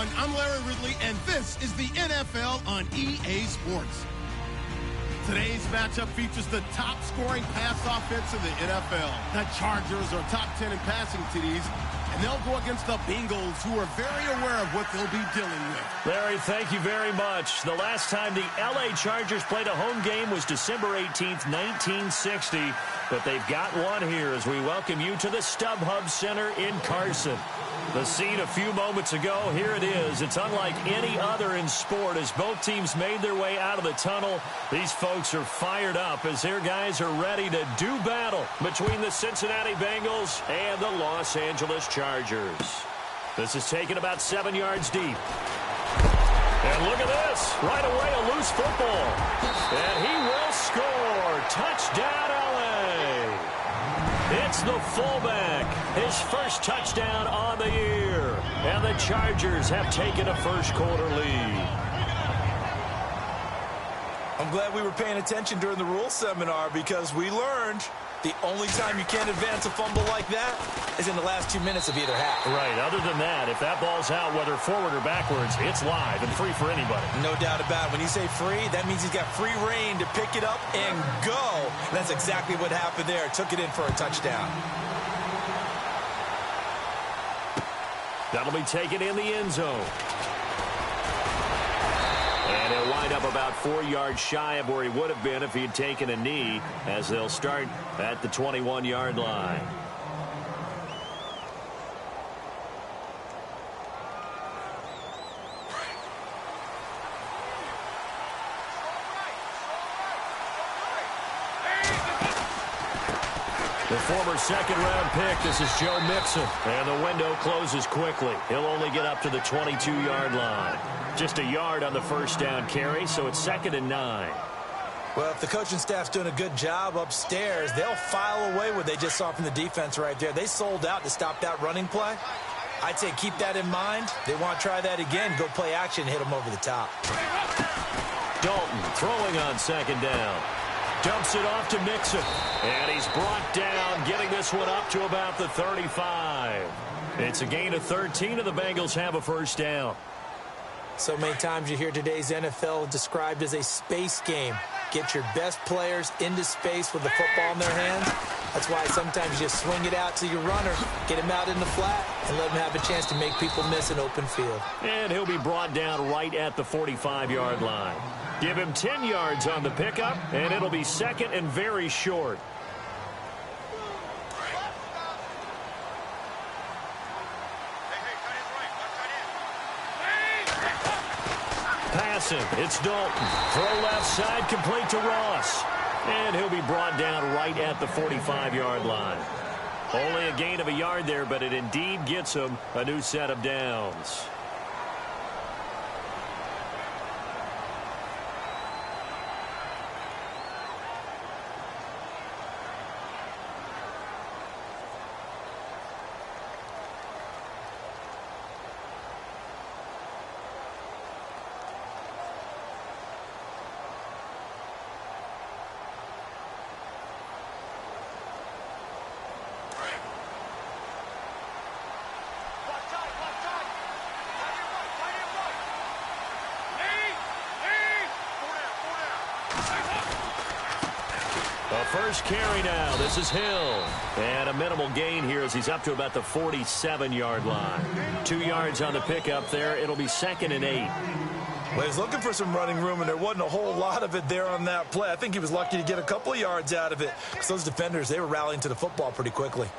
everyone. I'm Larry Ridley, and this is the NFL on EA Sports. Today's matchup features the top-scoring pass offense in the NFL. The Chargers are top 10 in passing TDs, and they'll go against the Bengals, who are very aware of what they'll be dealing with. Larry, thank you very much. The last time the LA Chargers played a home game was December 18th, 1960. But they've got one here as we welcome you to the StubHub Center in Carson. The scene a few moments ago, here it is. It's unlike any other in sport as both teams made their way out of the tunnel. These folks are fired up as their guys are ready to do battle between the Cincinnati Bengals and the Los Angeles Chargers. This is taken about 7 yards deep. And look at this. Right away, a loose football. And he will score. Touchdown, LA. It's the fullback. His first touchdown on the year. And the Chargers have taken a first-quarter lead. I'm glad we were paying attention during the rules seminar because we learned the only time you can't advance a fumble like that is in the last 2 minutes of either half. Right. Other than that, if that ball's out, whether forward or backwards, it's live and free for anybody. No doubt about it. When you say free, that means he's got free reign to pick it up and go. And that's exactly what happened there. Took it in for a touchdown. That'll be taken in the end zone. And he'll wind up about 4 yards shy of where he would have been if he had taken a knee, as they'll start at the 21-yard line. The former second-round pick, this is Joe Mixon. And the window closes quickly. He'll only get up to the 22-yard line. Just a yard on the first down carry, so it's 2nd and 9. Well, if the coaching staff's doing a good job upstairs, they'll file away what they just saw from the defense right there. They sold out to stop that running play. I'd say keep that in mind. They want to try that again, go play action, hit them over the top. Dalton throwing on 2nd down. Dumps it off to Mixon. And he's brought down, getting this one up to about the 35. It's a gain of 13, and the Bengals have a first down. So many times you hear today's NFL described as a space game. Get your best players into space with the football in their hands. That's why sometimes you just swing it out to your runner, get him out in the flat, and let him have a chance to make people miss an open field. And he'll be brought down right at the 45-yard line. Give him 10 yards on the pickup, and it'll be 2nd and very short. Passing, it's Dalton. Throw left side, complete to Ross. And he'll be brought down right at the 45-yard line. Only a gain of a yard there, but it indeed gets him a new set of downs. First carry now. This is Hill. And a minimal gain here as he's up to about the 47-yard line. 2 yards on the pickup there. It'll be 2nd and 8. Well, he's looking for some running room, and there wasn't a whole lot of it there on that play. I think he was lucky to get a couple of yards out of it because those defenders, they were rallying to the football pretty quickly.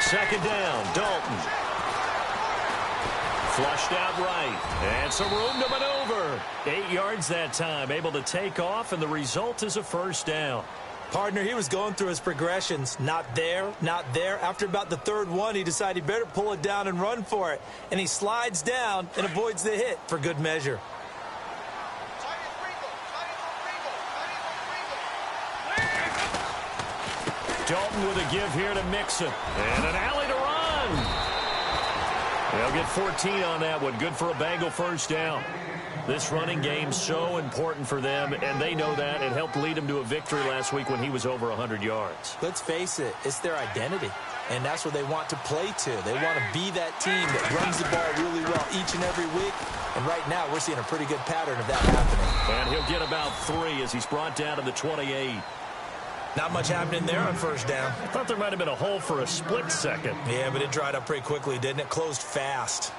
Second down, Dalton. Flushed out right. And some room to maneuver. 8 yards that time, able to take off, and the result is a first down. Partner, he was going through his progressions. Not there, not there. After about the third one, he decided he better pull it down and run for it. And he slides down and avoids the hit for good measure. Dalton with a give here to Mixon. And an alley to run. They'll get 14 on that one. Good for a Bengal first down. This running game so important for them, and they know that. It helped lead them to a victory last week when he was over 100 yards. Let's face it, it's their identity, and that's what they want to play to. They want to be that team that runs the ball really well each and every week, and right now we're seeing a pretty good pattern of that happening. And he'll get about 3 as he's brought down to the 28. Not much happening there on first down. I thought there might have been a hole for a split second. Yeah, but it dried up pretty quickly, didn't it? Closed fast.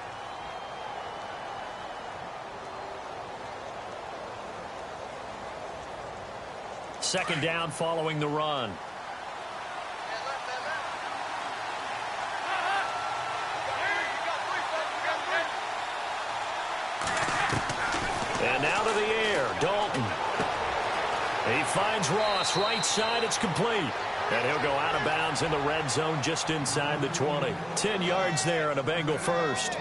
Second down following the run. And now to the air, Dalton. He finds Ross, right side, it's complete. And he'll go out of bounds in the red zone just inside the 20. 10 yards there and a Bengal first.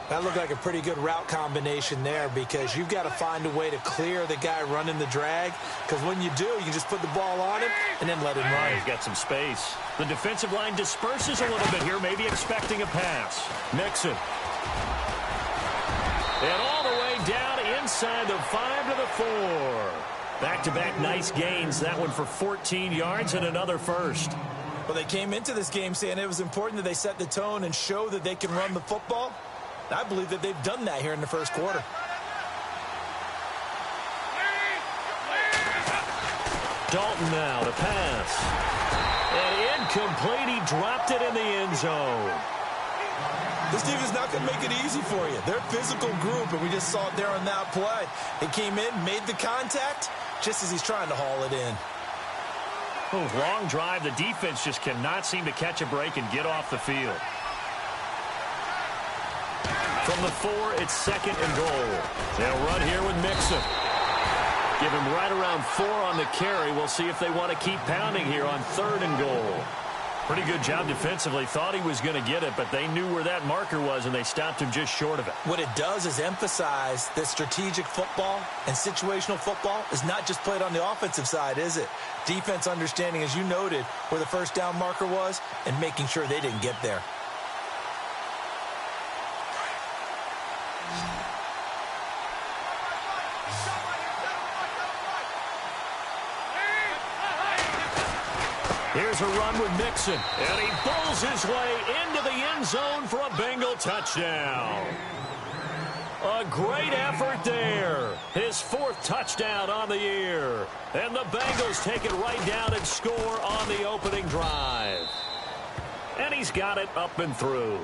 That looked like a pretty good route combination there because you've got to find a way to clear the guy running the drag, because when you do, you can just put the ball on him and then let him run. He's got some space. The defensive line disperses a little bit here, maybe expecting a pass. Mixon. And all the way down inside the 5 to the 4. Back-to-back nice gains. That one for 14 yards and another first. Well, they came into this game saying it was important that they set the tone and show that they can run the football. I believe that they've done that here in the first quarter. Dalton now to pass. And incomplete. He dropped it in the end zone. This team is not going to make it easy for you. They're a physical group, and we just saw it there on that play. They came in, made the contact, just as he's trying to haul it in. Oh, long drive. The defense just cannot seem to catch a break and get off the field. From the 4, it's second and goal. They'll run here with Mixon. Give him right around 4 on the carry. We'll see if they want to keep pounding here on 3rd and goal. Pretty good job defensively. Thought he was going to get it, but they knew where that marker was, and they stopped him just short of it. What it does is emphasize that strategic football and situational football is not just played on the offensive side, is it? Defense understanding, as you noted, where the first down marker was and making sure they didn't get there. Here's a run with Mixon, and he pulls his way into the end zone for a Bengal touchdown. A great effort there. His 4th touchdown on the year. And the Bengals take it right down and score on the opening drive. And he's got it up and through.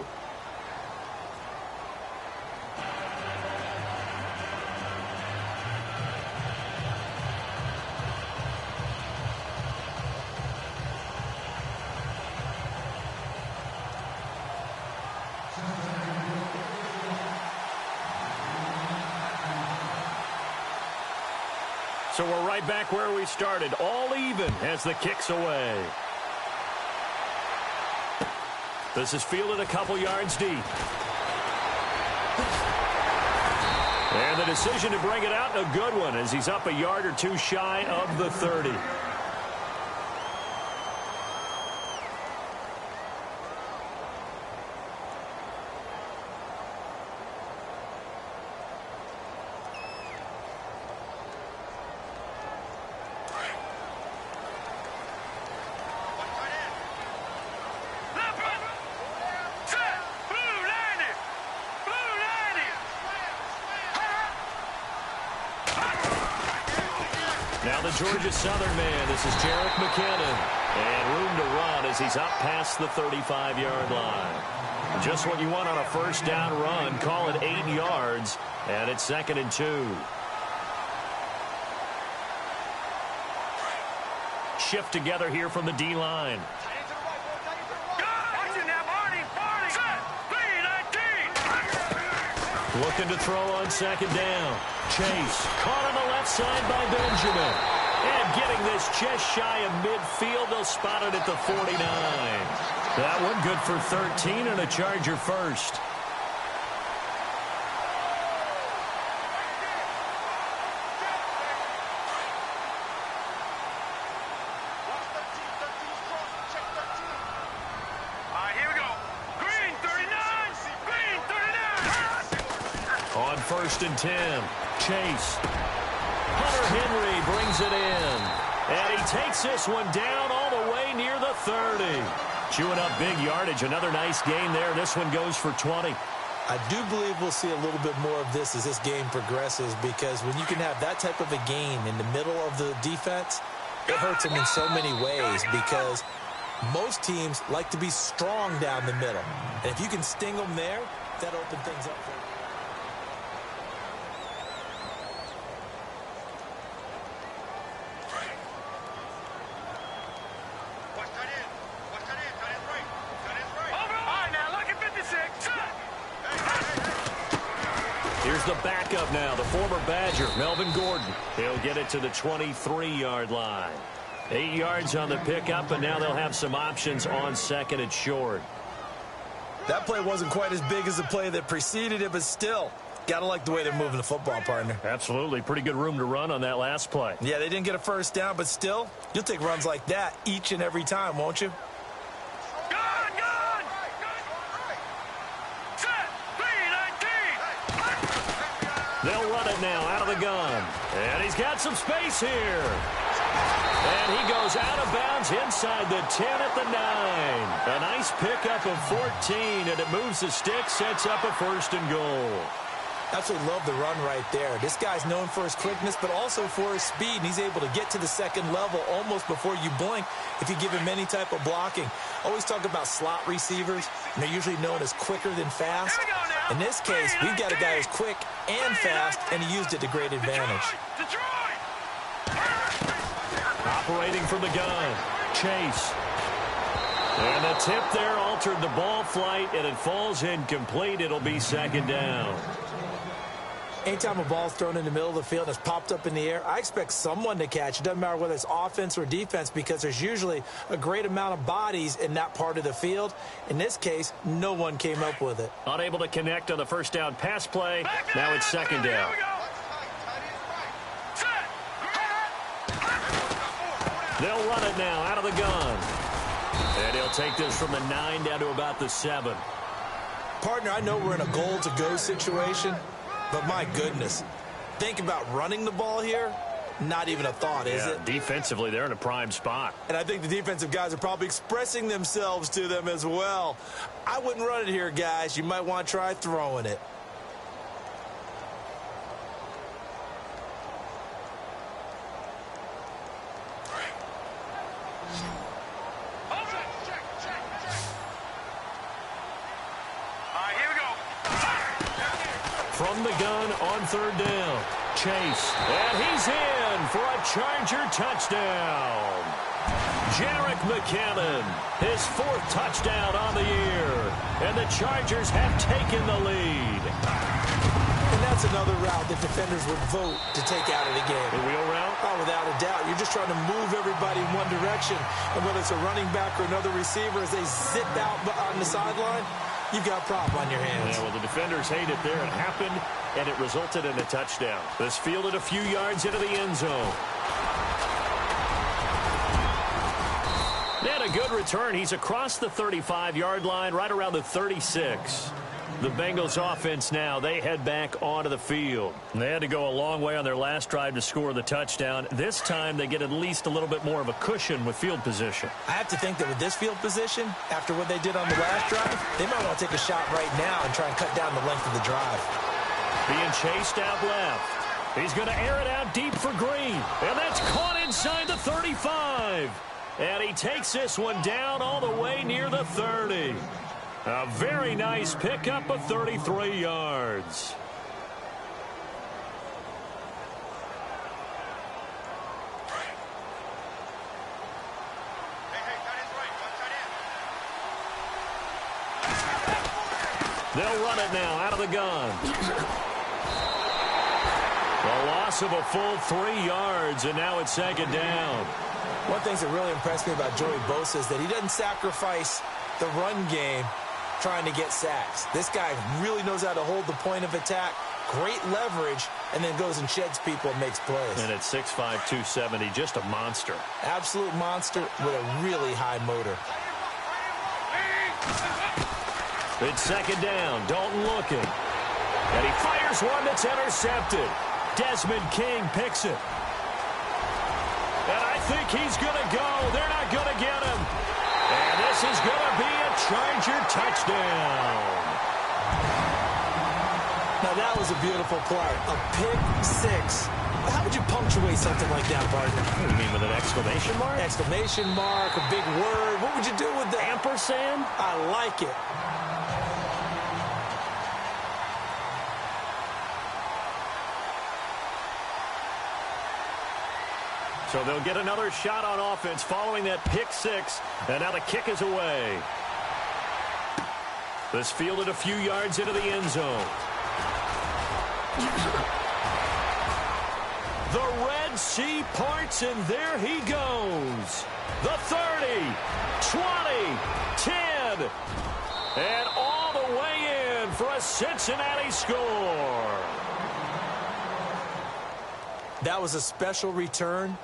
So we're right back where we started, all even as the kick's away. This is fielded a couple yards deep. And the decision to bring it out, a good one, as he's up a yard or 2 shy of the 30. Now the Georgia Southern man, this is Jarek McKinnon. And room to run as he's up past the 35-yard line. Just what you want on a first down run. Call it 8 yards, and it's 2nd and 2. Shift together here from the D-line. Looking to throw on 2nd down. Chase caught on the left side by Benjamin. And getting this just shy of midfield, they'll spot it at the 49. That one good for 13 and a Charger first. On 1st and 10, Chase. Hunter Henry brings it in. And he takes this one down all the way near the 30. Chewing up big yardage. Another nice gain there. This one goes for 20. I do believe we'll see a little bit more of this as this game progresses, because when you can have that type of a gain in the middle of the defense, it hurts them in so many ways, because most teams like to be strong down the middle. And if you can sting them there, that opens things up for them. Here's the backup now, the former Badger, Melvin Gordon. He'll get it to the 23-yard line. 8 yards on the pickup, and now they'll have some options on 2nd and short. That play wasn't quite as big as the play that preceded it, but still, got to like the way they're moving the football, partner. Absolutely. Pretty good room to run on that last play. Yeah, they didn't get a first down, but still, you'll take runs like that each and every time, won't you? They'll run it now out of the gun. And he's got some space here. And he goes out of bounds inside the 10 at the 9. A nice pickup of 14, and it moves the stick, sets up a 1st and goal. Absolutely love the run right there. This guy's known for his quickness, but also for his speed, and he's able to get to the 2nd level almost before you blink if you give him any type of blocking. Always talk about slot receivers, and they're usually known as quicker than fast. In this case, we've got a guy who's quick and fast, and he used it to great advantage. Operating from the gun, Chase. And the tip there altered the ball flight, and it falls incomplete. It'll be 2nd down. Anytime a ball's thrown in the middle of the field and it's popped up in the air, I expect someone to catch. It doesn't matter whether it's offense or defense, because there's usually a great amount of bodies in that part of the field. In this case, no one came up with it. Unable to connect on the 1st down pass play. Now it's 2nd down. They'll run it now out of the gun. And he'll take this from the 9 down to about the 7. Partner, I know we're in a goal-to-go situation, but my goodness, think about running the ball here. Not even a thought, is it? Defensively, they're in a prime spot. And I think the defensive guys are probably expressing themselves to them as well. I wouldn't run it here, guys. You might want to try throwing it. From the gun on 3rd down, Chase. And he's in for a Charger touchdown. Jerick McKinnon, his 4th touchdown on the year. And the Chargers have taken the lead. And that's another route that defenders would vote to take out of the game. The wheel route? Oh, without a doubt. You're just trying to move everybody in one direction. And whether it's a running back or another receiver, as they zip out on the sideline, you've got a problem on your hands. Yeah, well, the defenders hate it there. It happened, and it resulted in a touchdown. This fielded a few yards into the end zone. And a good return. He's across the 35-yard line, right around the 36. The Bengals offense now, they head back onto the field. And they had to go a long way on their last drive to score the touchdown. This time they get at least a little bit more of a cushion with field position. I have to think that with this field position, after what they did on the last drive, they might want to take a shot right now and try and cut down the length of the drive. Being chased out left. He's going to air it out deep for Green. And that's caught inside the 35. And he takes this one down all the way near the 30. A very nice pickup of 33 yards. They'll run it now out of the gun. A loss of a full 3 yards, and now it's second down. One thing that really impressed me about Joey Bosa is that he doesn't sacrifice the run game trying to get sacks. This guy really knows how to hold the point of attack, great leverage, and then goes and sheds people and makes plays. And at 6'5", 270, just a monster. Absolute monster with a really high motor. It's second down. Dalton looking. And he fires one that's intercepted. Desmond King picks it. And I think he's going to go. They're not going to get him. And this is going to be a Charger touchdown. Now, that was a beautiful play. A pick six. How would you punctuate something like that, partner? What do you mean, with an exclamation mark? Exclamation mark, a big word. What would you do with that? Ampersand? I like it. So they'll get another shot on offense following that pick six. And now the kick is away. This fielded a few yards into the end zone. The Red Sea parts, and there he goes. The 30, 20, 10, and all the way in for a Cincinnati score. That was a special return,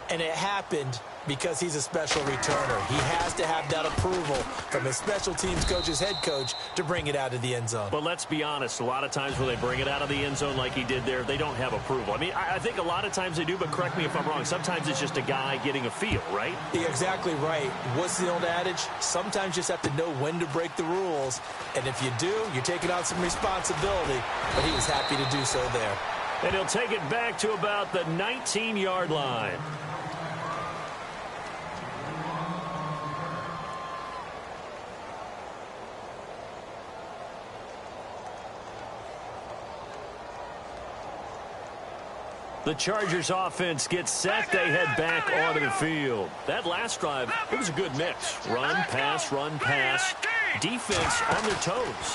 and it happened because he's a special returner. He has to have that approval from his special teams coach's head coach to bring it out of the end zone. But let's be honest, a lot of times when they bring it out of the end zone like he did there, they don't have approval. I mean, I think a lot of times they do, but correct me if I'm wrong. Sometimes it's just a guy getting a feel, right? You're exactly right. What's the old adage? Sometimes you just have to know when to break the rules. And if you do, you're taking on some responsibility. But he was happy to do so there. And he'll take it back to about the 19-yard line. The Chargers offense gets set. They head back onto the field. That last drive, it was a good mix. Run, pass, defense on their toes.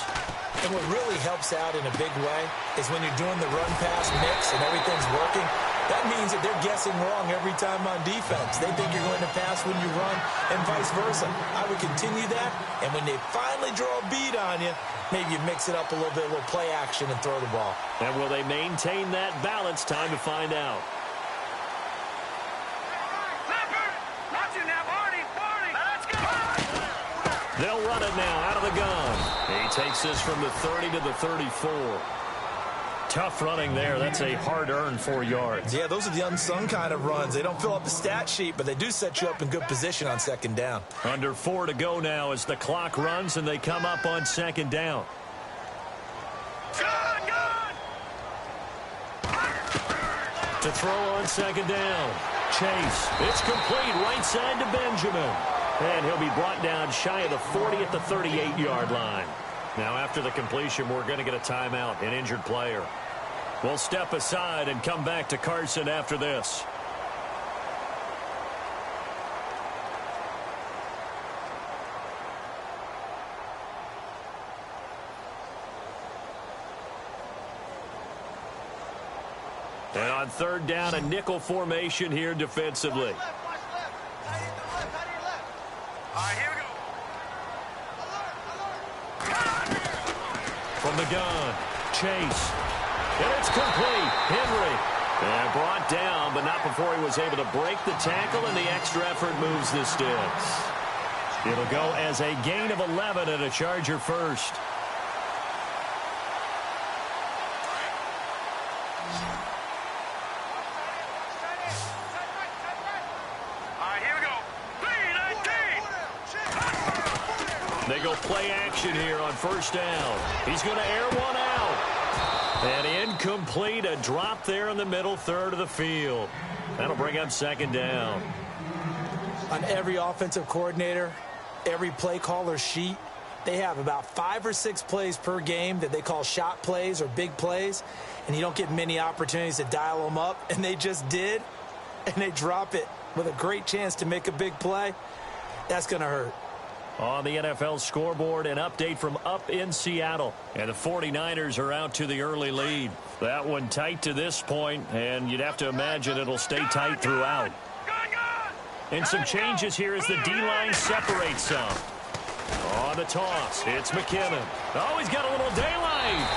And what really helps out in a big way is when you're doing the run-pass mix and everything's working, that means that they're guessing wrong every time on defense. They think you're going to pass when you run and vice versa. I would continue that, and when they finally draw a bead on you, maybe you mix it up a little bit, a little play action, and throw the ball. And will they maintain that balance? Time to find out. They'll run it now out of the gun. He takes this from the 30 to the 34. Tough running there. That's a hard-earned 4 yards. Yeah, those are the unsung kind of runs. They don't fill up the stat sheet, but they do set you up in good position on second down. Under 4 to go now as the clock runs and they come up on second down. To throw on second down. Chase. It's complete right side to Benjamin. And he'll be brought down shy of the 40 at the 38-yard line. Now, after the completion, we're going to get a timeout, an injured player. We'll step aside and come back to Carson after this. And on third down, a nickel formation here defensively. From the gun, Chase. And it's complete. Henry. And brought down, but not before he was able to break the tackle, and the extra effort moves the sticks. It'll go as a gain of 11 and a Charger first. They go play action here on first down. He's going to air one out. And incomplete, a drop there in the middle third of the field. That'll bring up second down. On every offensive coordinator, every play caller sheet, they have about 5 or 6 plays per game that they call shot plays or big plays, and you don't get many opportunities to dial them up, and they just did, and they drop it with a great chance to make a big play. That's going to hurt. On the NFL scoreboard, an update from up in Seattle. And the 49ers are out to the early lead. That one tight to this point, and you'd have to imagine it'll stay tight throughout. And some changes here as the D-line separates some. On the toss, it's McKinnon. Oh, he's got a little daylight.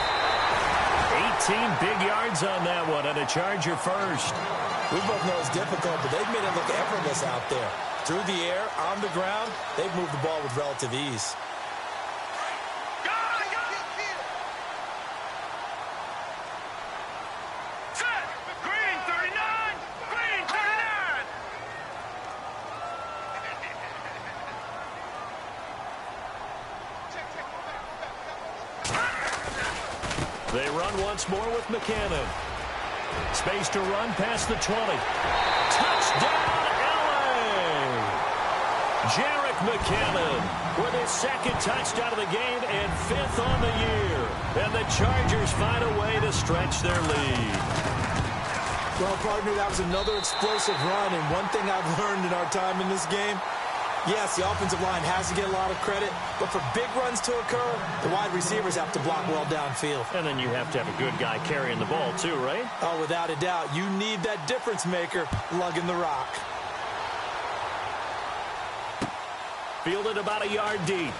18 big yards on that one, and a Charger first. We both know it's difficult, but they've made it look effortless out there. Through the air, on the ground, they've moved the ball with relative ease. They run once more with McKinnon. Space to run past the 20. Touchdown, LA! Jerick McKinnon with his second touchdown of the game and 5th on the year. And the Chargers find a way to stretch their lead. Well, partner, that was another explosive run. And one thing I've learned in our time in this game, yes, the offensive line has to get a lot of credit, but for big runs to occur, the wide receivers have to block well downfield. And then you have to have a good guy carrying the ball too, right? Oh, without a doubt. You need that difference maker lugging the rock. Fielded about a yard deep.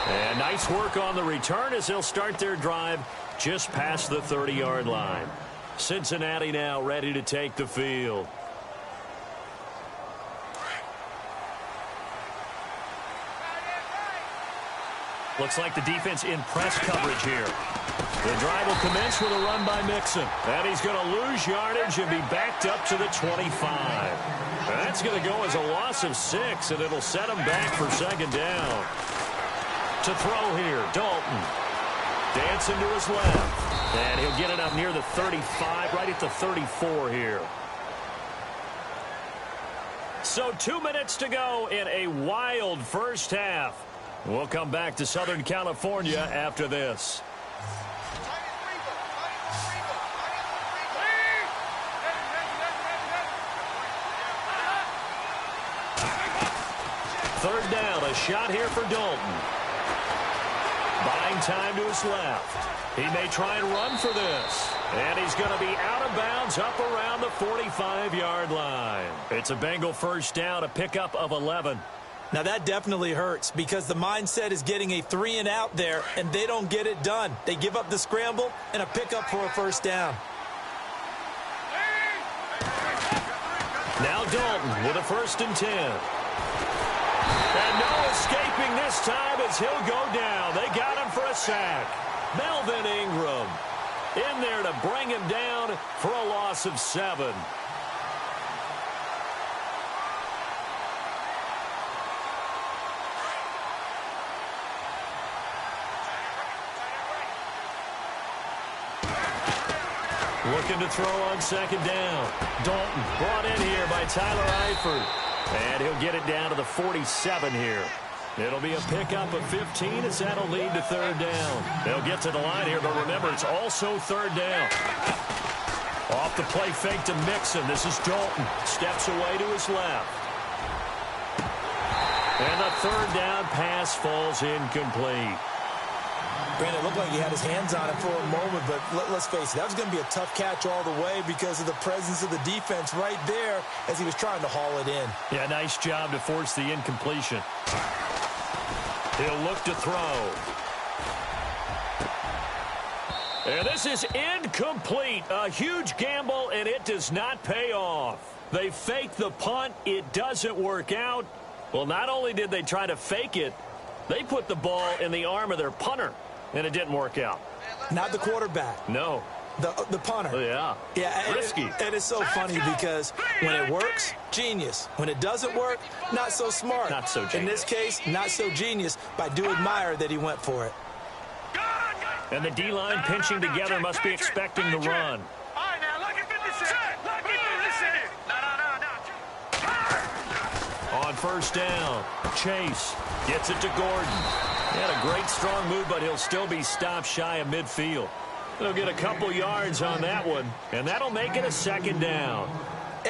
And nice work on the return as they'll start their drive just past the 30-yard line. Cincinnati now ready to take the field. Looks like the defense in press coverage here. The drive will commence with a run by Mixon. And he's going to lose yardage and be backed up to the 25. That's going to go as a loss of 6, and it'll set him back for second down. To throw here, Dalton. Dancing to his left. And he'll get it up near the 35, right at the 34 here. So 2 minutes to go in a wild first half. We'll come back to Southern California after this. Third down, a shot here for Dalton. Buying time to his left. He may try and run for this. And he's going to be out of bounds up around the 45-yard line. It's a Bengal first down, a pickup of 11. Now that definitely hurts because the mindset is getting a 3 and out there, and they don't get it done. They give up the scramble and a pickup for a first down. Now Dalton with a 1st and 10. And no escaping this time as he'll go down. They got him for a sack. Melvin Ingram in there to bring him down for a loss of 7. Looking to throw on second down. Dalton brought in here by Tyler Eifert. And he'll get it down to the 47 here. It'll be a pickup of 15 as that'll lead to third down. They'll get to the line here, but remember, it's also third down. Off the play fake to Mixon. This is Dalton. Steps away to his left. And the third down pass falls incomplete. Brandon, it looked like he had his hands on it for a moment, but let's face it, that was going to be a tough catch all the way because of the presence of the defense right there as he was trying to haul it in. Yeah, nice job to force the incompletion. He'll look to throw. And this is incomplete. A huge gamble, and it does not pay off. They fake the punt. It doesn't work out. Well, not only did they try to fake it, they put the ball in the arm of their punter. And it didn't work out. Not the quarterback. No. The punter. Oh, yeah. Yeah. Risky. And it's so funny because when it works, genius. When it doesn't work, not so smart. Not so genius. In this case, not so genius, but I do admire that he went for it. And the D-line pinching together must be expecting the run. On first down, Chase gets it to Gordon. He had a great strong move, but he'll still be stopped shy of midfield. They'll get a couple yards on that one, and that'll make it a second down.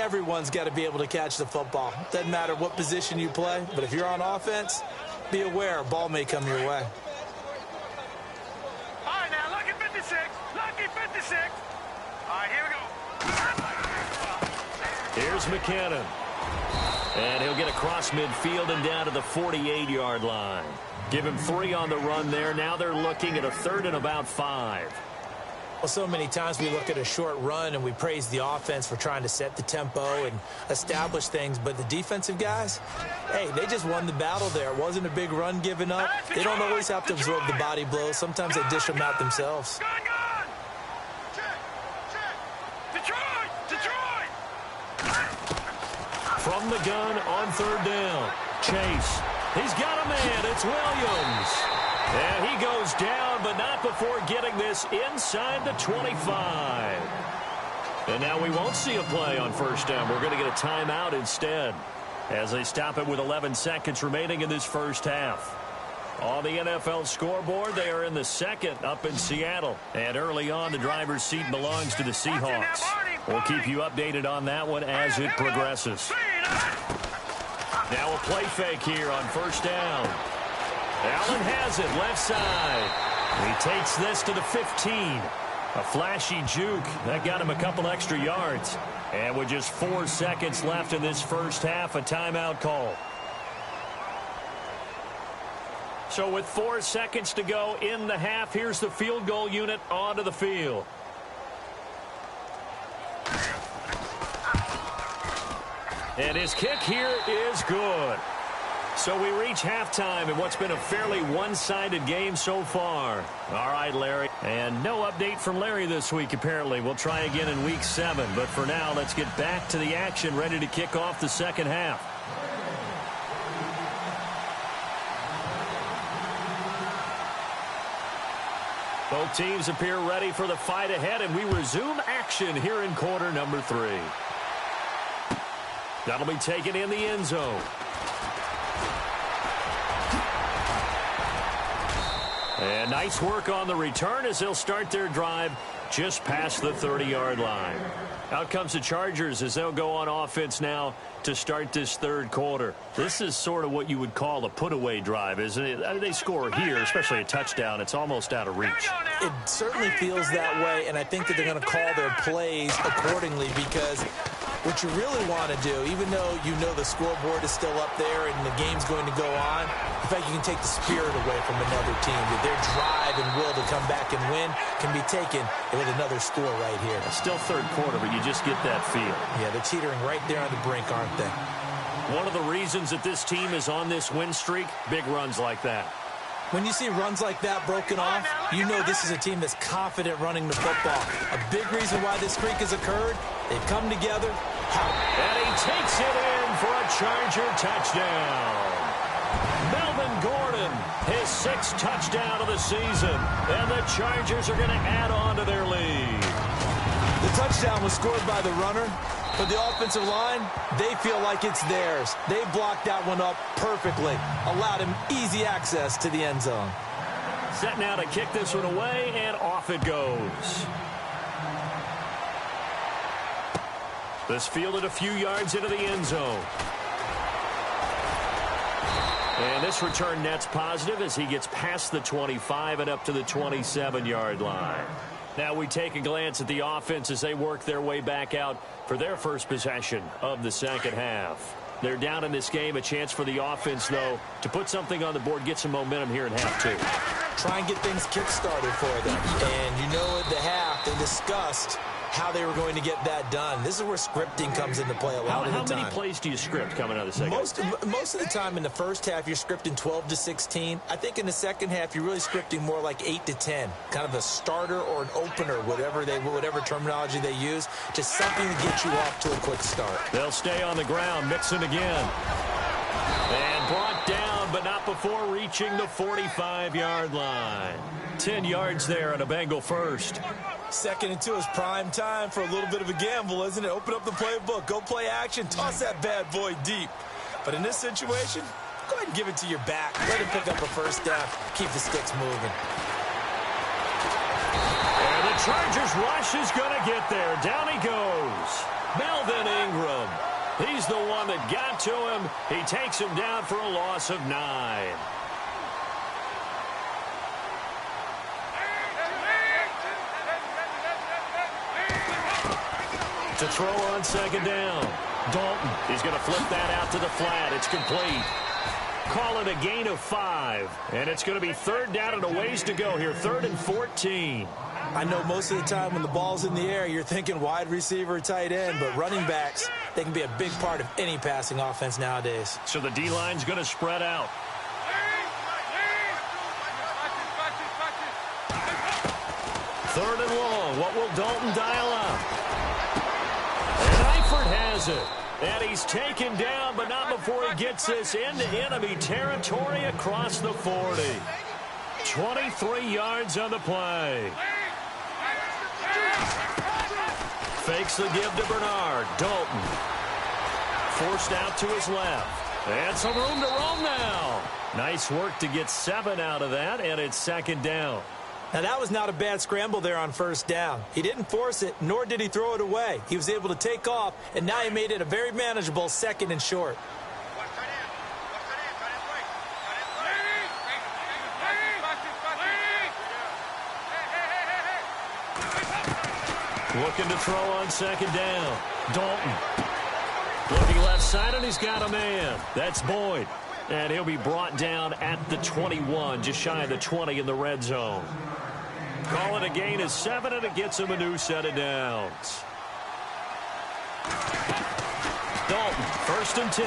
Everyone's got to be able to catch the football. Doesn't matter what position you play, but if you're on offense, be aware a ball may come your way. All right, now, lucky 56. Lucky 56. All right, here we go. Here's McKinnon. And he'll get across midfield and down to the 48-yard line. Give him 3 on the run there. Now they're looking at a 3rd and about 5. Well, so many times we look at a short run and we praise the offense for trying to set the tempo and establish things, but the defensive guys, hey, they just won the battle there. It wasn't a big run given up. They don't always have to absorb the body blows. Sometimes they dish them out themselves. From the gun on 3rd down. Chase. He's got a man. It's Williams. And he goes down, but not before getting this inside the 25. And now we won't see a play on 1st down. We're going to get a timeout instead as they stop it with 11 seconds remaining in this first half. On the NFL scoreboard, they are in the 2nd up in Seattle. And early on, the driver's seat belongs to the Seahawks. We'll keep you updated on that one as it progresses. Now a play fake here on 1st down. Allen has it, left side. He takes this to the 15. A flashy juke. That got him a couple extra yards. And with just 4 seconds left in this first half, a timeout call. So with 4 seconds to go in the half, here's the field goal unit onto the field. And his kick here is good. So we reach halftime in what's been a fairly one-sided game so far. All right, Larry. And no update from Larry this week, apparently. We'll try again in week 7. But for now, let's get back to the action, ready to kick off the second half. Both teams appear ready for the fight ahead, and we resume action here in quarter number 3. That'll be taken in the end zone. And nice work on the return as they'll start their drive just past the 30-yard line. Out comes the Chargers as they'll go on offense now to start this 3rd quarter. This is sort of what you would call a put-away drive, isn't it? I mean, they score here, especially a touchdown. It's almost out of reach. It certainly feels that way, and I think that they're going to call their plays accordingly because what you really want to do, even though you know the scoreboard is still up there and the game's going to go on, in fact, you can take the spirit away from another team. Their drive and will to come back and win can be taken with another score right here. It's still 3rd quarter, but you just get that feel. Yeah, they're teetering right there on the brink, aren't they? One of the reasons that this team is on this win streak, big runs like that. When you see runs like that broken off, you know this is a team that's confident running the football. A big reason why this streak has occurred, they've come together. And he takes it in for a Charger touchdown. Melvin Gordon, his 6th touchdown of the season. And the Chargers are going to add on to their lead. The touchdown was scored by the runner, but the offensive line, they feel like it's theirs. They blocked that one up perfectly, allowed him easy access to the end zone. Set now to kick this one away, and off it goes. This fielded a few yards into the end zone. And this return net's positive as he gets past the 25 and up to the 27-yard line. Now we take a glance at the offense as they work their way back out for their first possession of the second half. They're down in this game. A chance for the offense, though, to put something on the board, get some momentum here in half 2. Try and get things kick-started for them. And you know at the half, they discussed how they were going to get that done. This is where scripting comes into play a lot of the time. How many plays do you script coming out of the second half? Most of the time in the first half, you're scripting 12 to 16. I think in the second half, you're really scripting more like 8 to 10. Kind of a starter or an opener, whatever terminology they use. Just something to get you off to a quick start. They'll stay on the ground. Mixon again. And brought down, but not before reaching the 45-yard line. 10 yards there and a Bengal first. 2nd and 2 is prime time for a little bit of a gamble, isn't it? Open up the playbook, go play action, toss that bad boy deep. But in this situation, go ahead and give it to your back. Let him pick up a 1st down, keep the sticks moving. And the Chargers rush is going to get there. Down he goes. Melvin Ingram. He's the one that got to him. He takes him down for a loss of 9. To throw on second down. Dalton is going to flip that out to the flat. It's complete. Call it a gain of 5. And it's going to be third down and a ways to go here. 3rd and 14. I know most of the time when the ball's in the air, you're thinking wide receiver, tight end, but running backs, they can be a big part of any passing offense nowadays. So the D-line's going to spread out. 3rd and long. What will Dalton dial up? And Eifert has it. And he's taken down, but not before he gets this into enemy territory across the 40. 23 yards on the play. Fakes the give to Bernard. Dalton. Forced out to his left. And some room to roam now. Nice work to get 7 out of that, and it's 2nd down. Now, that was not a bad scramble there on 1st down. He didn't force it, nor did he throw it away. He was able to take off, and now he made it a very manageable 2nd and short. Looking to throw on 2nd down. Dalton. Looking left side, and he's got a man. That's Boyd. And he'll be brought down at the 21, just shy of the 20 in the red zone. Call it a gain of 7, and it gets him a new set of downs. Dalton, 1st and 10.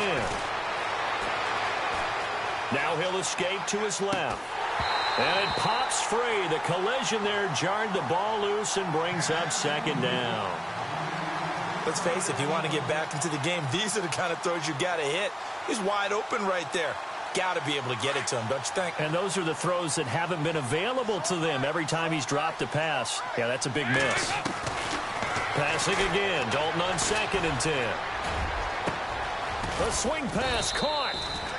Now he'll escape to his left. And it pops free. The collision there jarred the ball loose and brings up 2nd down. Let's face it, if you want to get back into the game, these are the kind of throws you got to hit. He's wide open right there. Got to be able to get it to him, don't you think? And those are the throws that haven't been available to them every time he's dropped a pass. Yeah, that's a big miss. Passing again. Dalton on 2nd and 10. A swing pass caught.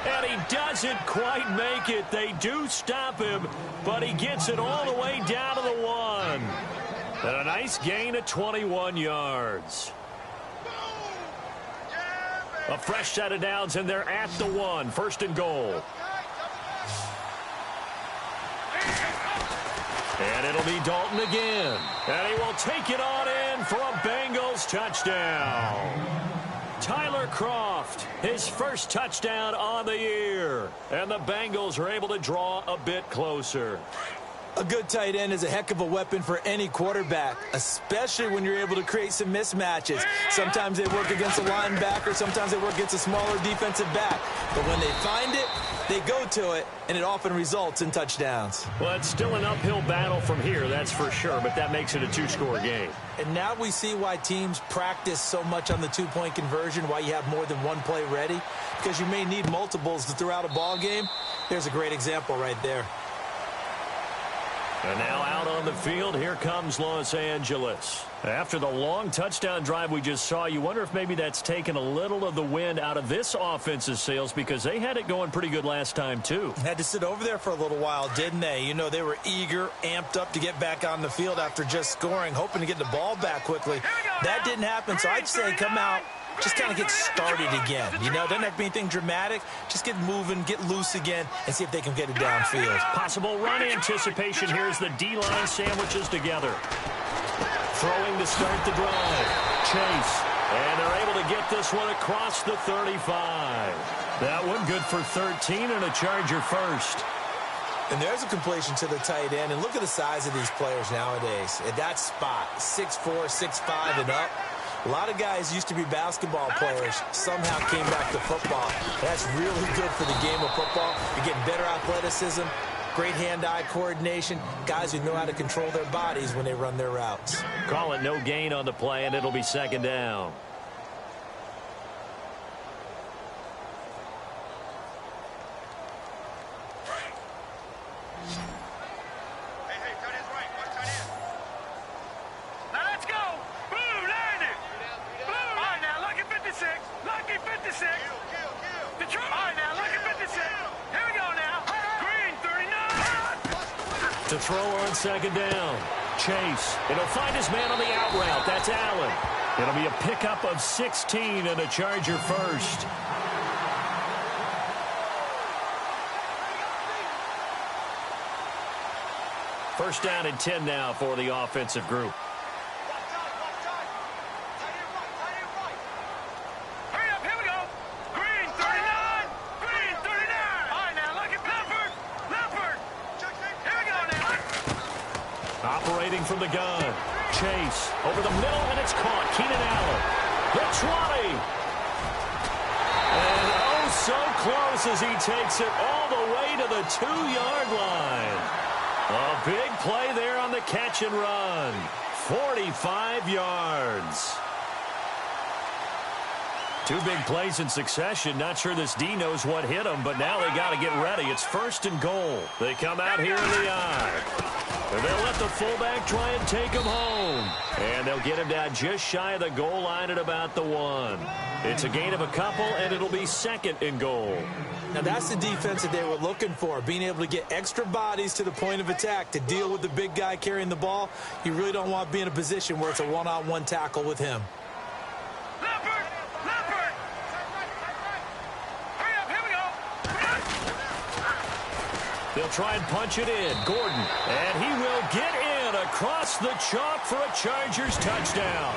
And he doesn't quite make it. They do stop him, but he gets it all the way down to the 1. And a nice gain of 21 yards. A fresh set of downs, and they're at the 1. 1st and goal. And it'll be Dalton again. And he will take it on in for a Bengals touchdown. Tyler Kroft, his first touchdown on the year. And the Bengals are able to draw a bit closer. A good tight end is a heck of a weapon for any quarterback, especially when you're able to create some mismatches. Sometimes they work against a linebacker, sometimes they work against a smaller defensive back. But when they find it, they go to it, and it often results in touchdowns. Well, it's still an uphill battle from here, that's for sure, but that makes it a 2-score game. And now we see why teams practice so much on the 2-point conversion, why you have more than one play ready, because you may need multiples to throw out a ball game. There's a great example right there. And now out on the field, here comes Los Angeles. After the long touchdown drive we just saw, you wonder if maybe that's taken a little of the wind out of this offense's sails, because they had it going pretty good last time, too. Had to sit over there for a little while, didn't they? You know, they were eager, amped up to get back on the field after just scoring, hoping to get the ball back quickly. That didn't happen, so I'd say come out, just kind of get started again. You know, doesn't have to be anything dramatic. Just get moving, get loose again, and see if they can get it downfield. Possible run anticipation here as the D-line sandwiches together. Throwing to start the drive. Chase. And they're able to get this one across the 35. That one good for 13 and a Charger first. And there's a completion to the tight end. And look at the size of these players nowadays. At that spot, 6'4", 6'5", and up. A lot of guys used to be basketball players, somehow came back to football. That's really good for the game of football. You're getting better athleticism, great hand-eye coordination, guys who know how to control their bodies when they run their routes. Call it no gain on the play, and it'll be 2nd down. To throw on 2nd down. Chase. And he'll find his man on the out route. That's Allen. It'll be a pickup of 16 and a Charger first. First down and 10 now for the offensive group. Hurry up, here we go. Green 39. Green 39. All right, now look at Leopard. Here we go now. Operating from the gun. Chase over the middle, and it's caught. Keenan Allen. The 20. And oh, so close as he takes it all the way to the 2-yard line. A big play there on the catch and run. 45 yards. Two big plays in succession. Not sure this D knows what hit him, but now they got to get ready. It's 1st and goal. They come out here in the I. And they'll let the fullback try and take him home. And they'll get him down just shy of the goal line at about the 1. It's a gain of a couple, and it'll be 2nd and goal. Now, that's the defense that they were looking for, being able to get extra bodies to the point of attack to deal with the big guy carrying the ball. You really don't want to be in a position where it's a one-on-one tackle with him. Leopard. Hurry up, here we go. They'll try and punch it in. Gordon, and he will get in across the chalk for a Chargers touchdown.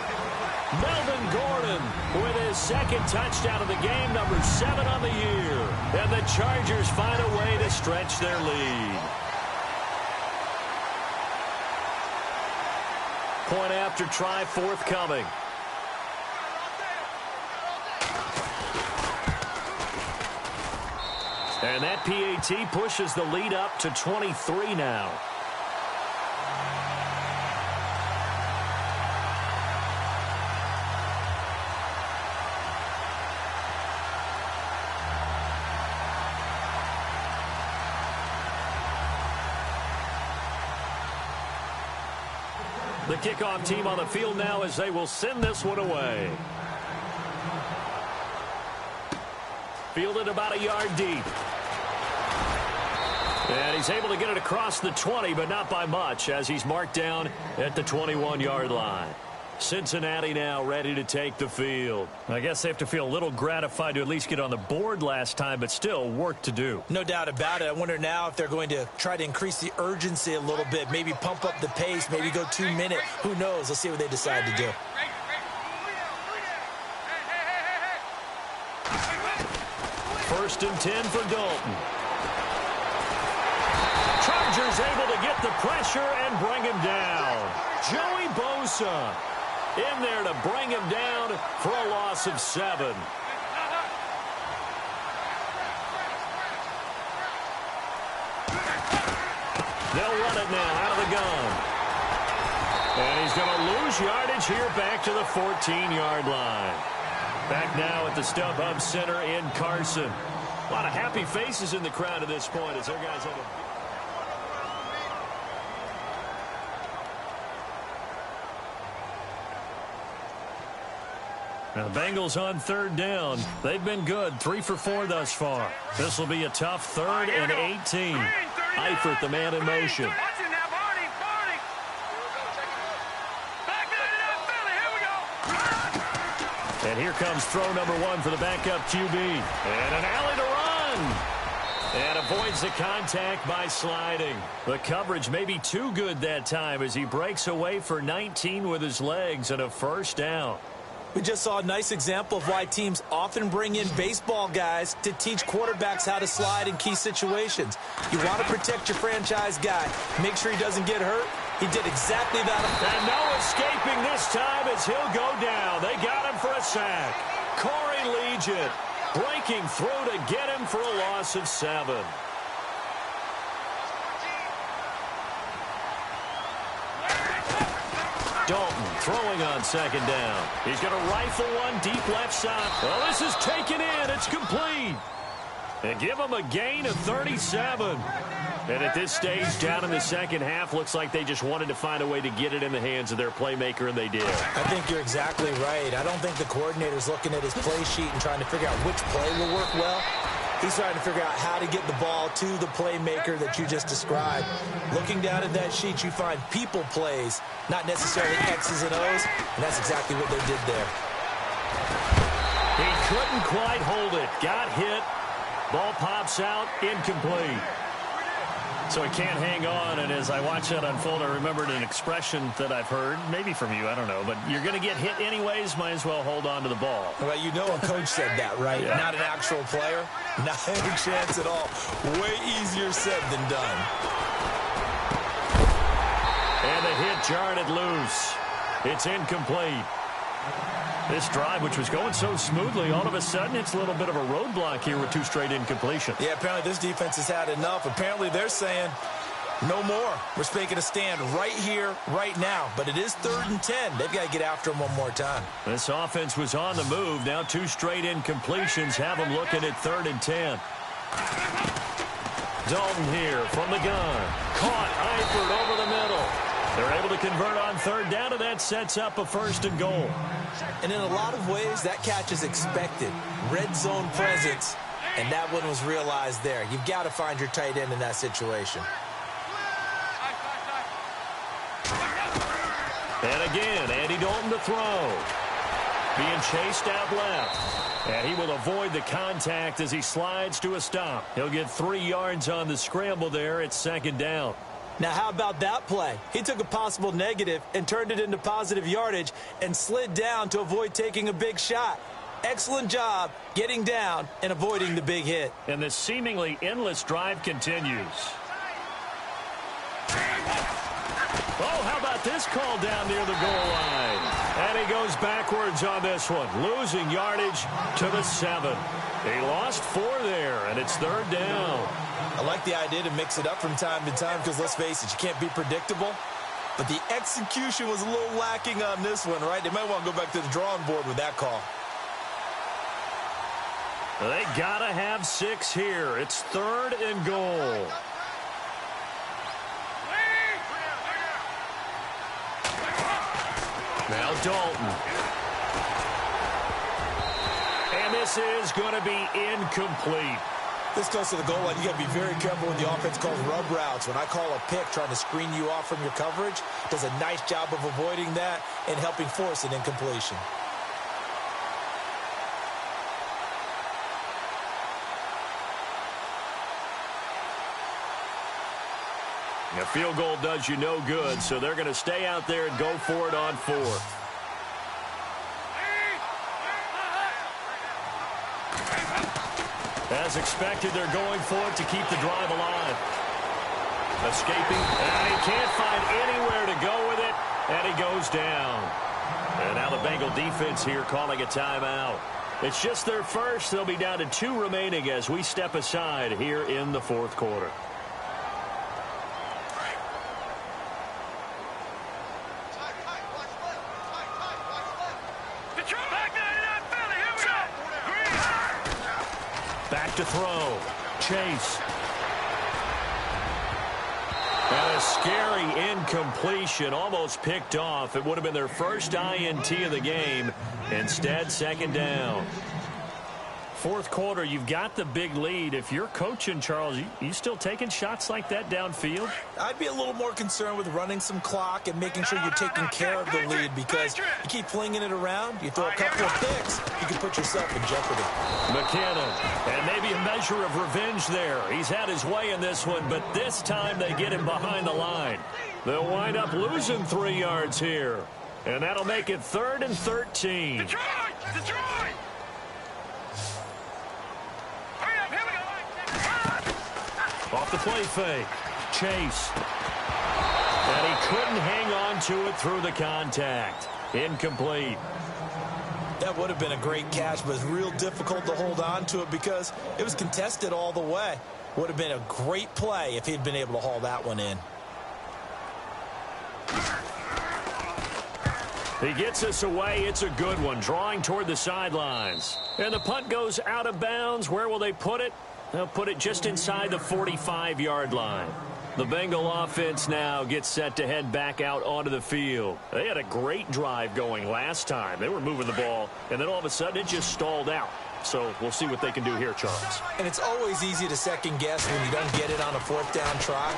Melvin Gordon with his 2nd touchdown of the game, number 7 on the year. And the Chargers find a way to stretch their lead. Point after try forthcoming. And that PAT pushes the lead up to 23 now. The kickoff team on the field now as they will send this one away. Fielded about a yard deep. And he's able to get it across the 20, but not by much, as he's marked down at the 21-yard line. Cincinnati now ready to take the field. I guess they have to feel a little gratified to at least get on the board last time, but still work to do. No doubt about it. I wonder now if they're going to try to increase the urgency a little bit, maybe pump up the pace, maybe go 2-minute. Who knows? Let's see what they decide to do. First and 10 for Dalton. Chargers able to get the pressure and bring him down. Joey Bosa in there to bring him down for a loss of 7. They'll run it now out of the gun. And he's going to lose yardage here back to the 14-yard line. Back now at the StubHub Center in Carson. A lot of happy faces in the crowd at this point as their guys have a... Now, the Bengals on 3rd down. They've been good, 3 for 4 thus far. This will be a tough 3rd and 18. Eifert, the man in motion. And here comes throw number 1 for the backup QB. And an alley to run. And avoids the contact by sliding. The coverage may be too good that time as he breaks away for 19 with his legs and a first down. We just saw a nice example of why teams often bring in baseball guys to teach quarterbacks how to slide in key situations. You want to protect your franchise guy. Make sure he doesn't get hurt. He did exactly that. And no escaping this time as he'll go down. They got him for a sack. Corey Legion breaking through to get him for a loss of 7. Dalton throwing on 2nd down. He's going to rifle one deep left side. Well, this is taken in. It's complete. And give him a gain of 37. And at this stage, down in the second half, looks like they just wanted to find a way to get it in the hands of their playmaker, and they did. I think you're exactly right. I don't think the coordinator's looking at his play sheet and trying to figure out which play will work well. He's trying to figure out how to get the ball to the playmaker that you just described. Looking down at that sheet, you find people plays, not necessarily X's and O's, and that's exactly what they did there. He couldn't quite hold it. Got hit. Ball pops out. Incomplete. So he can't hang on, and as I watch that unfold, I remembered an expression that I've heard, maybe from you, I don't know, but you're going to get hit anyways, might as well hold on to the ball. Well, you know a coach said that, right? Yeah. Not an actual player. Not any chance at all. Way easier said than done. And the hit jarred it loose. It's incomplete. This drive, which was going so smoothly, all of a sudden it's a little bit of a roadblock here with 2 straight incompletions. Yeah, apparently this defense has had enough. Apparently they're saying no more. We're making a stand right here, right now. But it is 3rd and 10. They've got to get after him one more time. This offense was on the move. Now 2 straight incompletions have them looking at 3rd and 10. Dalton here from the gun. Caught Eifert over the middle. They're able to convert on 3rd down, and that sets up a 1st and goal. And in a lot of ways, that catch is expected. Red zone presence, and that one was realized there. You've got to find your tight end in that situation. And again, Andy Dalton to throw. Being chased out left. And he will avoid the contact as he slides to a stop. He'll get 3 yards on the scramble there. It's 2nd down. Now, how about that play? He took a possible negative and turned it into positive yardage and slid down to avoid taking a big shot. Excellent job getting down and avoiding the big hit. And the seemingly endless drive continues. Oh, how about this call down near the goal line? And he goes backwards on this one, losing yardage to the 7. He lost 4 there, and it's 3rd down. I like the idea to mix it up from time to time because, let's face it, you can't be predictable. But the execution was a little lacking on this one, right? They might want to go back to the drawing board with that call. They got to have 6 here. It's 3rd and goal. Now Dalton. And this is going to be incomplete. This goes to the goal line. You got to be very careful when the offense calls rub routes. When I call a pick trying to screen you off from your coverage, does a nice job of avoiding that and helping force an incompletion. A field goal does you no good, so they're going to stay out there and go for it on 4th. As expected, they're going for it to keep the drive alive. Escaping, and he can't find anywhere to go with it, and he goes down. And now the Bengal defense here calling a timeout. It's just their first. They'll be down to 2 remaining as we step aside here in the 4th quarter. Back to throw. Chase. And a scary incompletion, almost picked off. It would have been their first INT of the game. Instead, 2nd down. 4th quarter, you've got the big lead. If you're coaching, Charles, you still taking shots like that downfield? I'd be a little more concerned with running some clock and making sure you're taking care of the lead, because you keep flinging it around, you throw a couple of picks, you can put yourself in jeopardy. McKinnon, and maybe a measure of revenge there. He's had his way in this one, but this time they get him behind the line. They'll wind up losing 3 yards here, and that'll make it 3rd and 13. Detroit! Detroit! Off the play fake. Chase. And he couldn't hang on to it through the contact. Incomplete. That would have been a great catch, but it's real difficult to hold on to it because it was contested all the way. Would have been a great play if he'd been able to haul that one in. He gets us away. It's a good one. Drawing toward the sidelines. And the punt goes out of bounds. Where will they put it? They'll put it just inside the 45-yard line. The Bengal offense now gets set to head back out onto the field. They had a great drive going last time. They were moving the ball, and then all of a sudden it just stalled out. So we'll see what they can do here, Charles. And it's always easy to second guess when you don't get it on a fourth down try.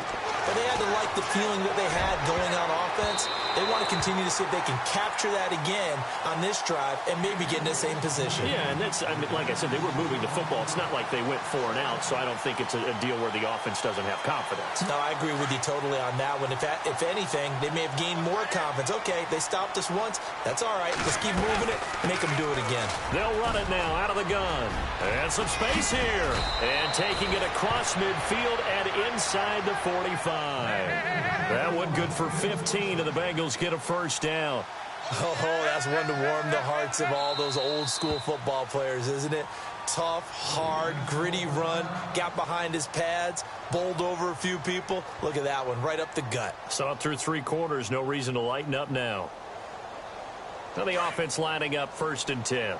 But they had to like the feeling that they had going on offense. They want to continue to see if they can capture that again on this drive and maybe get in the same position. Yeah, and that's, I mean, like I said, they were moving the football. It's not like they went 4 and out, so I don't think it's a deal where the offense doesn't have confidence. No, I agree with you totally on that one. If anything, they may have gained more confidence. Okay, they stopped us once. That's all right. Let's keep moving it. Make them do it again. They'll run it now out of the gun. And some space here. And taking it across midfield and inside the 45. That one good for 15, and the Bengals get a first down. Oh, that's one to warm the hearts of all those old school football players, isn't it? Tough, hard, gritty run, got behind his pads, bowled over a few people. Look at that one, right up the gut. Saw it through 3 quarters, no reason to lighten up now. Now the offense lining up 1st and 10.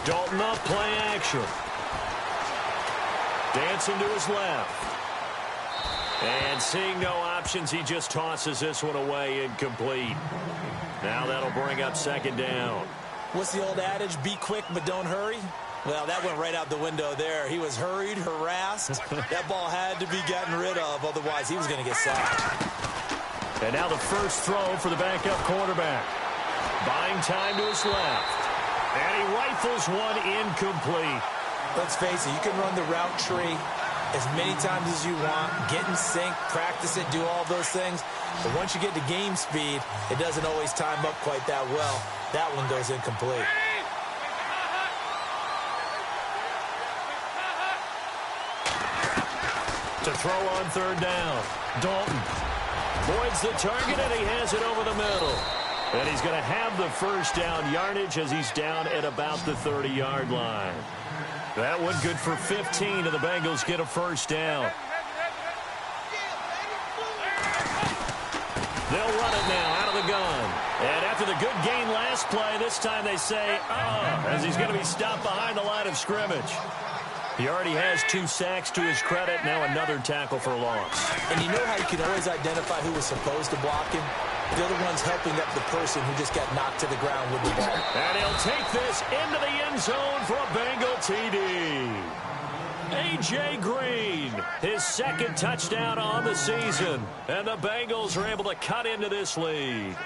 Dalton up, play action. Dancing to his left. And seeing no options, he just tosses this one away, incomplete. Now that'll bring up 2nd down. What's the old adage? Be quick, but don't hurry. Well, that went right out the window there. He was hurried, harassed. That ball had to be gotten rid of, otherwise he was going to get sacked. And now the first throw for the backup quarterback. Buying time to his left. And he rifles one incomplete. Let's face it, you can run the route tree as many times as you want, get in sync, practice it, do all those things. But once you get to game speed, it doesn't always time up quite that well. That one goes incomplete. To throw on 3rd down. Dalton avoids the target, and he has it over the middle. And he's going to have the first down yardage as he's down at about the 30-yard line. That one good for 15, and the Bengals get a first down. They'll run it now out of the gun. And after the good gain last play, this time they say, as he's going to be stopped behind the line of scrimmage. He already has 2 sacks to his credit. Now another tackle for a loss. And you know how you can always identify who was supposed to block him? The other one's helping up the person who just got knocked to the ground with the ball. And he'll take this into the end zone for a Bengal TD. A.J. Green, his 2nd touchdown on the season. And the Bengals are able to cut into this lead.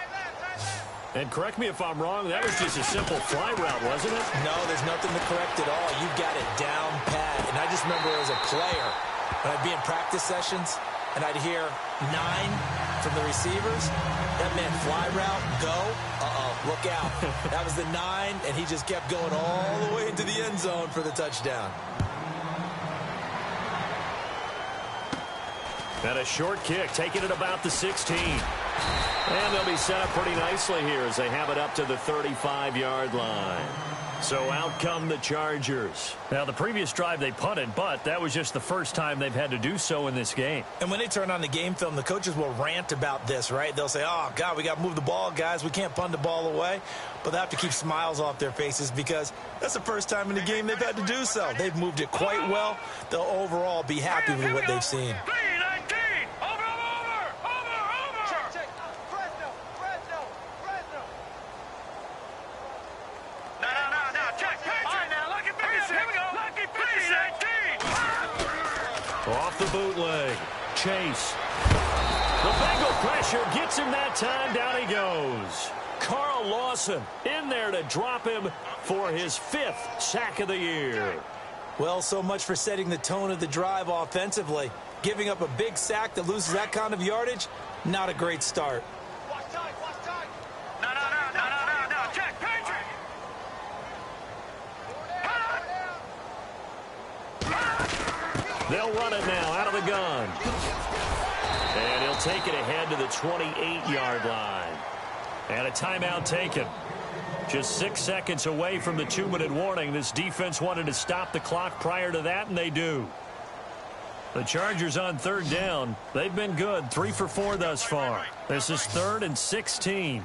And correct me if I'm wrong, that was just a simple fly route, wasn't it? No, there's nothing to correct at all. You've got it down pat. And I just remember as a player, when I'd be in practice sessions, and I'd hear 9 from the receivers, that meant fly route, go, look out. That was the 9, and he just kept going all the way into the end zone for the touchdown. And a short kick, taking it about the 16. And they'll be set up pretty nicely here as they have it up to the 35-yard line. So out come the Chargers. Now, the previous drive they punted, but that was just the first time they've had to do so in this game. And when they turn on the game film, the coaches will rant about this, right? They'll say, oh, God, we got to move the ball, guys. We can't punt the ball away. But they have to keep smiles off their faces because that's the first time in the game they've had to do so. They've moved it quite well. They'll overall be happy with what they've seen. Off the bootleg. Chase. The Bengal pressure gets him that time. Down he goes. Carl Lawson in there to drop him for his 5th sack of the year. Well, so much for setting the tone of the drive offensively. Giving up a big sack that loses that kind of yardage, not a great start. Watch time. No. Check, Patrick. They'll run it now out of the gun. And he'll take it ahead to the 28-yard line. And a timeout taken. Just 6 seconds away from the 2-minute warning. This defense wanted to stop the clock prior to that, and they do. The Chargers on 3rd down. They've been good. 3 for 4 thus far. This is 3rd and 16.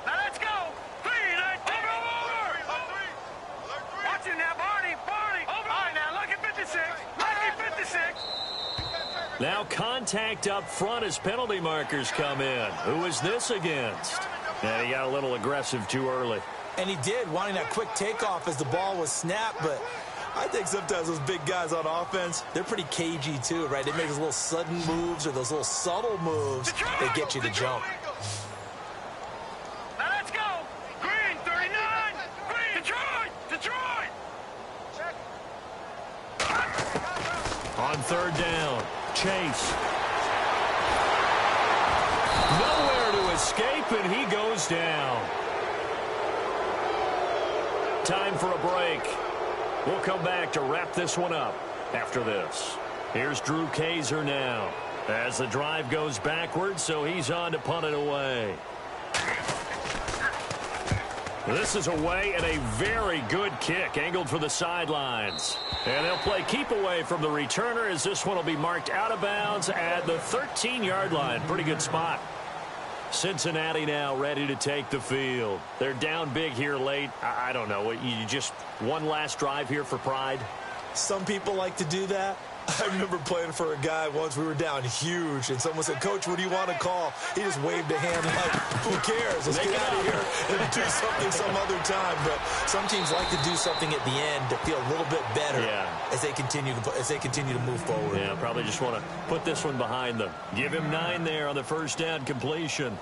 Let's go. 3, over. Watch it now, Barney. Over. All right, now, look at 56. Look at 56. Now contact up front as penalty markers come in. Who is this against? And he got a little aggressive too early. And he did, wanting that quick takeoff as the ball was snapped, but I think sometimes those big guys on offense, they're pretty cagey too, right? They make those little sudden moves or those little subtle moves that get you to jump. Now let's go. Green, 39. Green, Detroit. Detroit. On third down, Chase. Nowhere to escape, and he goes down. Time for a break. We'll come back to wrap this one up after this. Here's Drew Kaiser now as the drive goes backwards, so he's on to punt it away. This is away and a very good kick angled for the sidelines. And they'll play keep away from the returner as this one will be marked out of bounds at the 13-yard line. Pretty good spot. Cincinnati now ready to take the field. They're down big here late. I don't know. You just one last drive here for pride? Some people like to do that. I remember playing for a guy once. We were down huge, and someone said, "Coach, what do you want to call?" He just waved a hand like, "Who cares? Let's get out of here and do something some other time." But some teams like to do something at the end to feel a little bit better as they continue to move forward. Yeah, probably just want to put this one behind them. Give him 9 there on the first down completion.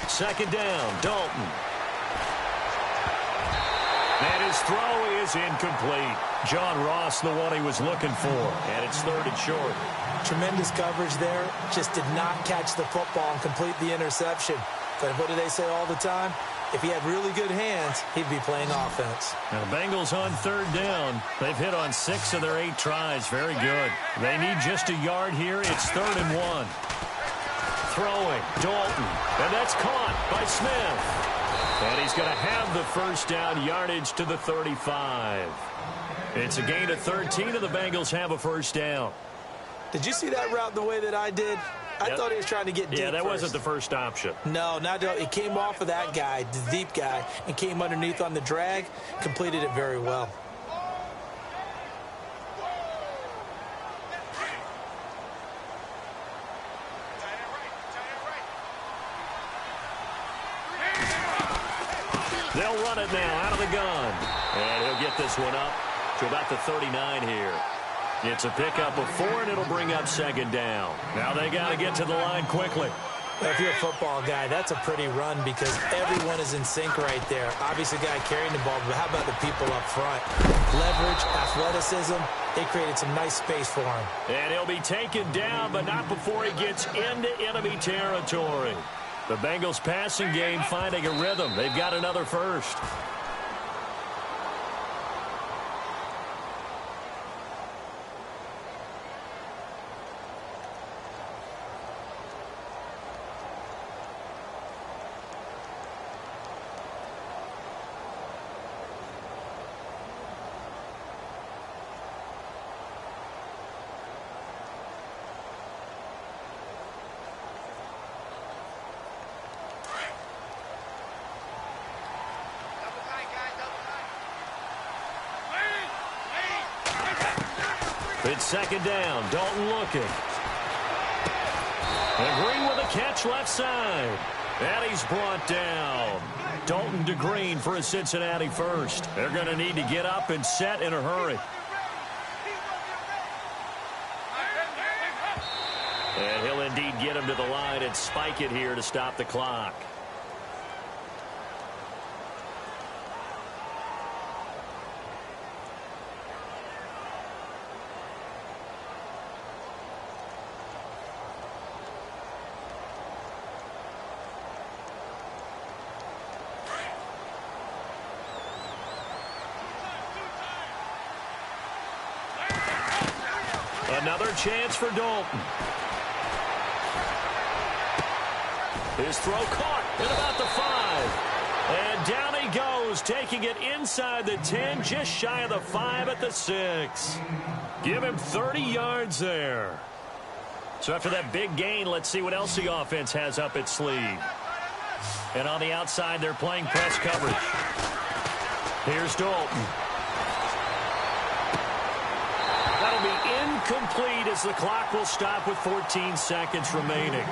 Second down, Dalton. And his throw is incomplete. John Ross, the one he was looking for. And it's 3rd and short. Tremendous coverage there. Just did not catch the football and complete the interception. But what do they say all the time? If he had really good hands, he'd be playing offense. Now the Bengals on 3rd down. They've hit on 6 of their 8 tries. Very good. They need just a yard here. It's 3rd and 1. Throwing, Dalton, and that's caught by Smith. And he's going to have the first down, yardage to the 35. It's a gain of 13, and the Bengals have a first down. Did you see that route the way that I did? I thought he was trying to get deep. Yeah, that wasn't the first option. No, not at all. It came off of that guy, the deep guy, and came underneath on the drag, completed it very well. They'll run it now out of the gun. And he'll get this one up to about the 39 here. It's a pickup of 4, and it'll bring up 2nd down. Now they got to get to the line quickly. If you're a football guy, that's a pretty run because everyone is in sync right there. Obviously, the guy carrying the ball, but how about the people up front? Leverage, athleticism, they created some nice space for him. And he'll be taken down, but not before he gets into enemy territory. The Bengals passing game finding a rhythm. They've got another first. It's 2nd down. Dalton looking. And Green with a catch left side. And he's brought down. Dalton to Green for a Cincinnati first. They're going to need to get up and set in a hurry. And he'll indeed get him to the line and spike it here to stop the clock. Another chance for Dalton. His throw caught at about the 5. And down he goes, taking it inside the 10, just shy of the 5 at the 6. Give him 30 yards there. So after that big gain, let's see what else the offense has up its sleeve. And on the outside, they're playing press coverage. Here's Dalton. That'll be incomplete as the clock will stop with 14 seconds remaining.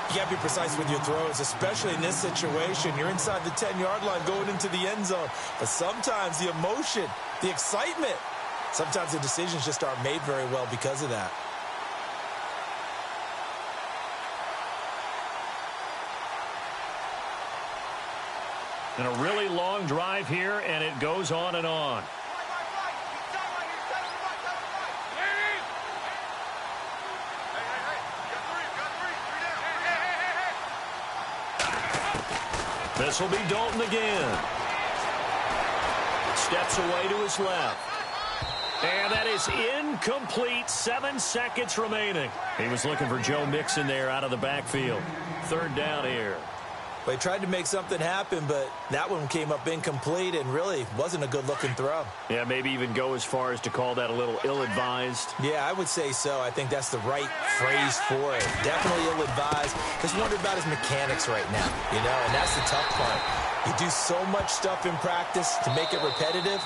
You got to be precise with your throws, especially in this situation. You're inside the 10-yard line going into the end zone. But sometimes the emotion, the excitement, sometimes the decisions just aren't made very well because of that. And a really long drive here, and it goes on and on. This will be Dalton again. Steps away to his left. And that is incomplete. 7 seconds remaining. He was looking for Joe Mixon there out of the backfield. 3rd down here. They tried to make something happen, but that one came up incomplete and really wasn't a good-looking throw. Yeah, maybe even go as far as to call that a little ill-advised. Yeah, I would say so. I think that's the right phrase for it. Definitely ill-advised. Just wondered about his mechanics right now, and that's the tough part. You do so much stuff in practice to make it repetitive.